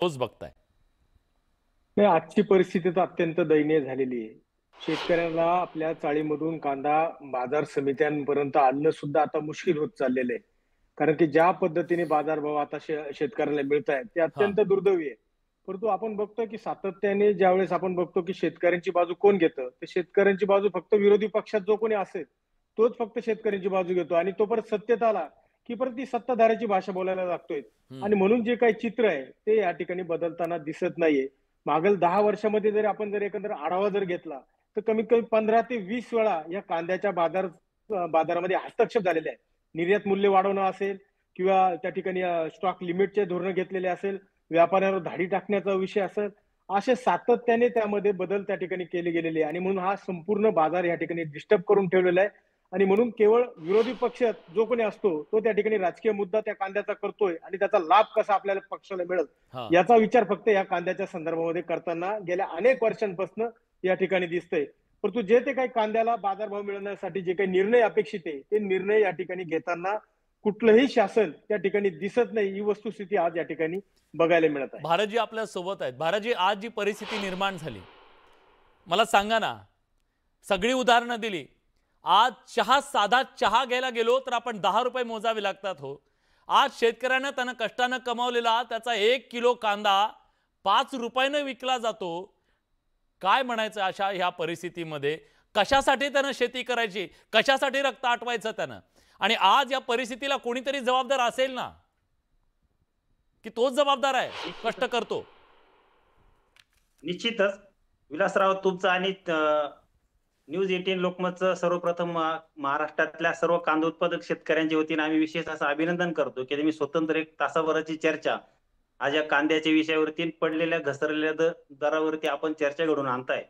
रोज बघताय. नाही, आजची परिस्थिती तर अत्यंत दयनीय झालेली आहे. शेतकऱ्याला आपल्या चाळीमधून कांदा बाजार समित्यांपर्यंत आणणं सुद्धा आता मुश्किल होत चाललेलं आहे. कारण की ज्या पद्धतीने बाजारभाव आता शेतकऱ्याला मिळत आहेत, ते हां, अत्यंत दुर्दैवी आहे. परंतु आपण बघतो की सातत्याने ज्यावेळेस आपण बघतो की शेतकऱ्यांची बाजू कोण घेतं, तर शेतकऱ्यांची बाजू फक्त विरोधी पक्षात जो कोणी असेल, तोच फक्त शेतकऱ्यांची बाजू घेतो आणि तो परत सत्तेत आला, की परत ती सत्ताधाऱ्याची भाषा बोलायला लागतोय. हं. आणि म्हणून जे काही चित्र आहे, ते या ठिकाणी बदलताना दिसत नाहीये. मागील 10 वर्षामध्ये जर आपण जर एकंदर आढावा जर घेतला, तर कमीत कमी 15 ते 20 वेळा या कांद्याच्या बाजारामध्ये हस्तक्षेप झालेले आहे. निर्यात मूल्य वाढवणं असेल किंवा त्या ठिकाणी स्टॉक लिमिटचे धोरणं घेतलेले असेल, व्यापाऱ्यांवर धाडी टाकण्याचा विषय असेल, असे सातत्याने त्यामध्ये बदल त्या ठिकाणी केले गेलेले आहे आणि म्हणून हा संपूर्ण बाजार या ठिकाणी डिस्टर्ब करून ठेवलेला आहे आणि म्हणून केवळ विरोधी पक्ष जो कोणी असतो, तो त्या ठिकाणी राजकीय मुद्दा त्या कांद्याचा करतोय आणि त्याचा लाभ कसा आपल्याला पक्षाला मिळेल हां. याचा विचार फक्त या कांद्याच्या संदर्भामध्ये करताना गेल्या अनेक वर्षांपासून या ठिकाणी दिसतंय. परंतु जे ते काही कांद्याला बाजारभाव मिळवण्यासाठी जे काही निर्णय अपेक्षित आहे, ते निर्णय या ठिकाणी घेताना कुठलंही शासन त्या ठिकाणी दिसत नाही. ही वस्तुस्थिती आज या ठिकाणी बघायला मिळत आहे. भारतजी आपल्या सोबत आहेत. भारतजी, आज जी परिस्थिती निर्माण झाली, मला सांगा ना, सगळी उदाहरणं दिली. आज साधा चहा घ्यायला गेलो तर आपण ₹10 मोजावे लागतात हो. आज शेतकऱ्यानं त्यानं कष्टानं कमावलेला त्याचा 1 किलो कांदा ₹5 विकला जातो. काय म्हणायचं अशा ह्या परिस्थितीमध्ये? कशासाठी त्यानं शेती करायची? कशासाठी रक्त आटवायचं त्यानं? आणि आज या परिस्थितीला कोणीतरी जबाबदार असेल ना, की तोच जबाबदार आहे, कष्ट निश्चितच करतो. निश्चितच विलासराव, तुमचं आणि न्यूज 18 लोकमतचं सर्वप्रथम महाराष्ट्रातल्या सर्व कांदा उत्पादक शेतकऱ्यांच्या वतीने आम्ही विशेष असं अभिनंदन करतो की तुम्ही स्वतंत्र एक तासाभराची चर्चा आज या कांद्याच्या विषयावरती पडलेल्या घसरलेल्या दरावरती आपण चर्चा घडून आणताय.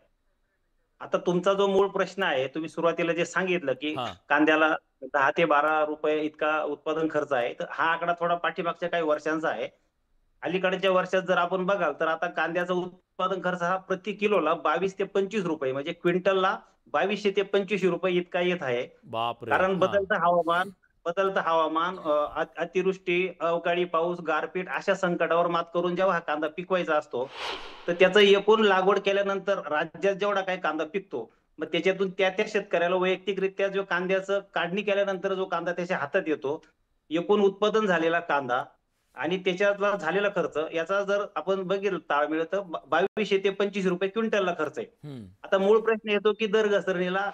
आता तुमचा जो मूळ प्रश्न आहे, तुम्ही सुरुवातीला जे सांगितलं की हां. कांद्याला 10 ते 12 रुपये इतका उत्पादन खर्च आहे, तर हा आकडा थोडा पाठीमागच्या काही वर्षांचा आहे. अलीकडच्या वर्षात जर आपण बघाल तर आता कांद्याचा उत्पादन खर्च हा प्रति किलोला 22 ते 25 रुपये, म्हणजे क्विंटलला 2200 ते 2500 रुपये इतका येत आहे. बापरे! कारण हां. बदलतं हवामान, अतिवृष्टी, अवकाळी पाऊस, गारपीट अशा संकटावर मात करून जेव्हा हा कांदा पिकवायचा असतो, तर त्याचं एकूण लागवड केल्यानंतर राज्यात जेवढा काही कांदा पिकतो, मग त्याच्यातून त्या शेतकऱ्याला वैयक्तिकरित्या जो कांद्याचं काढणी केल्यानंतर जो कांदा त्याच्या हातात येतो, एकूण उत्पादन झालेला कांदा आणि त्याच्यातला झालेला खर्च याचा जर आपण बघितलं ताळमेळ, तर 2200 ते 2500 रुपये क्विंटलला खर्च आहे. हं. आता मूळ प्रश्न येतो की दर घसरणीला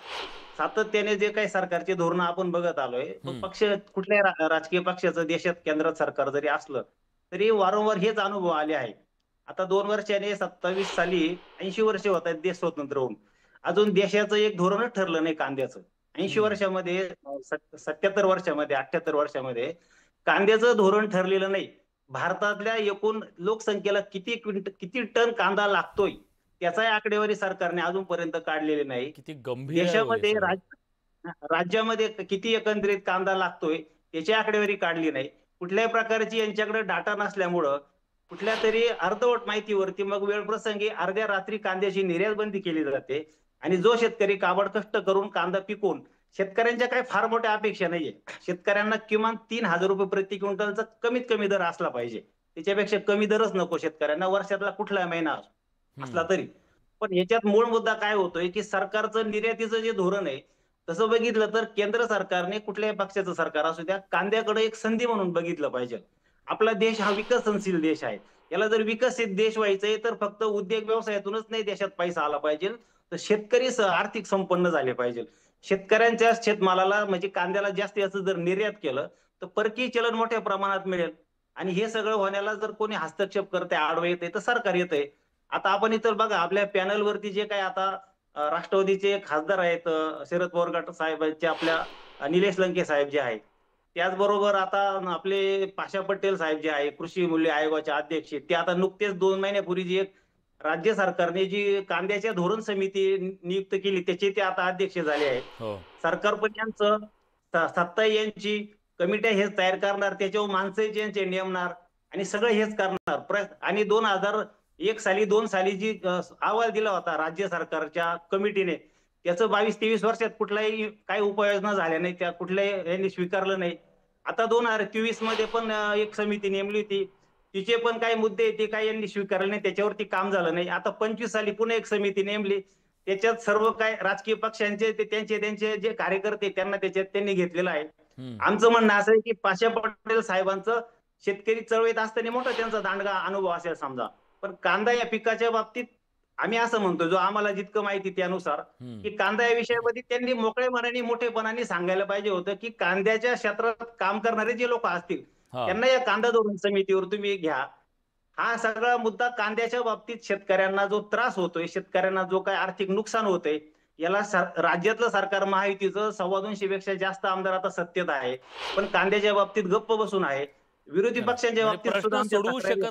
सातत्याने जे काही सरकारची धोरणं आपण बघत आलोय, मग हं. पक्ष कुठल्याही राजकीय पक्षाचं देशात केंद्रात सरकार जरी असलं, तरी वारंवार हेच अनुभव आले आहेत. आता 2 वर्षांनी 27 साली 80 वर्ष होत आहेत देश स्वतंत्र होऊन. अजून देशाचं एक धोरणच ठरलं नाही कांद्याचं. 80 हं. वर्षामध्ये 77 वर्षामध्ये 78 वर्षामध्ये कांद्याचं धोरण ठरलेलं नाही. भारतातल्या एकूण लोकसंख्येला किती टन कांदा लागतोय, त्याचाही आकडेवारी सरकारने अजूनपर्यंत काढलेली नाही. किती गंभीर आहे हो हे देशामध्ये सगळं. राज्यामध्ये किती एकंदरीत कांदा लागतोय त्याची आकडेवारी काढली नाही. कुठल्याही प्रकारची यांच्याकडे डाटा नसल्यामुळं कुठल्यातरी अर्धवट माहितीवरती मग वेळप्रसंगी अर्ध्या रात्री कांद्याची निर्यात बंदी केली जाते आणि जो शेतकरी काबड कष्ट करून कांदा पिकवून, शेतकऱ्यांच्या काही फार मोठ्या अपेक्षा नाहीये. शेतकऱ्यांना किमान 3000 रुपये प्रति क्विंटलचा कमीत कमी दर असला पाहिजे. त्याच्यापेक्षा कमी दरच नको शेतकऱ्यांना, वर्षातला कुठलाही महिना असला हं. तरी. पण याच्यात मूळ मुद्दा काय होतोय की सरकारचं निर्यातीचं जे धोरण आहे, तसं बघितलं तर केंद्र सरकारने, कुठल्याही पक्षाचं सरकार असू द्या, कांद्याकडे एक संधी म्हणून बघितलं पाहिजे. आपला देश हा विकसनशील देश आहे. याला जर विकसित देश व्हायचंय तर फक्त उद्योग व्यवसायातूनच नाही देशात पैसा आला पाहिजे, तर शेतकरी आर्थिक संपन्न झाले पाहिजे. शेतकऱ्यांच्या शेतमालाला म्हणजे कांद्याला जास्तीत जास्त जर निर्यात केलं, तर परकीय चलन मोठ्या प्रमाणात मिळेल आणि हे सगळं होण्याला जर कोणी हस्तक्षेप करते, आडवं येते, तर सरकार येतंय. आता आपण इतर बघा, आपल्या पॅनलवरती जे काही आता राष्ट्रवादीचे खासदार आहेत, शरद पवार गट साहेबांचे, आपल्या निलेश लंके साहेब जे आहेत, त्याचबरोबर आता आपले पाशा पटेल साहेब जे आहे, कृषी मूल्य आयोगाचे अध्यक्ष, ते आता नुकतेच 2 महिन्यापूर्वी जी एक राज्य सरकारने जी कांद्याच्या धोरण समिती नियुक्त केली, त्याचे ते आता अध्यक्ष झाले आहेत. हो. सरकार पण यांचं सत्ता यांची, कमिट्या हेच तयार करणार, त्याच्यावर माणसं यांचे नेमणार आणि सगळं हेच करणार. आणि 2001 साली 2 साली जी अहवाल दिला होता राज्य सरकारच्या कमिटीने, त्याचं 22-23 वर्षात कुठलाही काही उपाययोजना झाल्या नाही, त्या कुठल्याही यांनी स्वीकारलं नाही. आता 2023 मध्ये पण एक समिती नेमली होती. तिचे पण काही मुद्दे ते काही यांनी स्वीकारले नाही, त्याच्यावरती काम झालं नाही. आता 25 साली पुन्हा एक समिती नेमली, त्याच्यात सर्व काय राजकीय पक्षांचे त्यांचे त्यांचे जे कार्यकर्ते त्यांना त्याच्यात त्यांनी घेतलेलं आहे. आमचं म्हणणं असं आहे की पाशा पटेल साहेबांचं शेतकरी चळवळीत असताना मोठा त्यांचा दांडगा अनुभव असेल समजा, पण कांदा या पिकाच्या बाबतीत आम्ही असं म्हणतो, जो आम्हाला जितकं माहिती त्यानुसार, की कांदा या विषयामध्ये त्यांनी मोकळे मनाने मोठेपणाने सांगायला पाहिजे होतं की कांद्याच्या क्षेत्रात काम करणारे जे लोक असतील त्यांना या कांदा धोरण समितीवर तुम्ही घ्या. हा सगळा मुद्दा कांद्याच्या बाबतीत शेतकऱ्यांना जो त्रास होतोय, शेतकऱ्यांना जो काय आर्थिक नुकसान होतंय, याला राज्यातलं सरकार महायुतीचं 225 पेक्षा जास्त आमदार आता सत्तेत आहे, पण कांद्याच्या बाबतीत गप्प बसून आहे. विरोधी पक्षांच्या म्हणजे बाबतीत प्रश्न सुद्धा आमच्या सोडवू तक्रारी शकत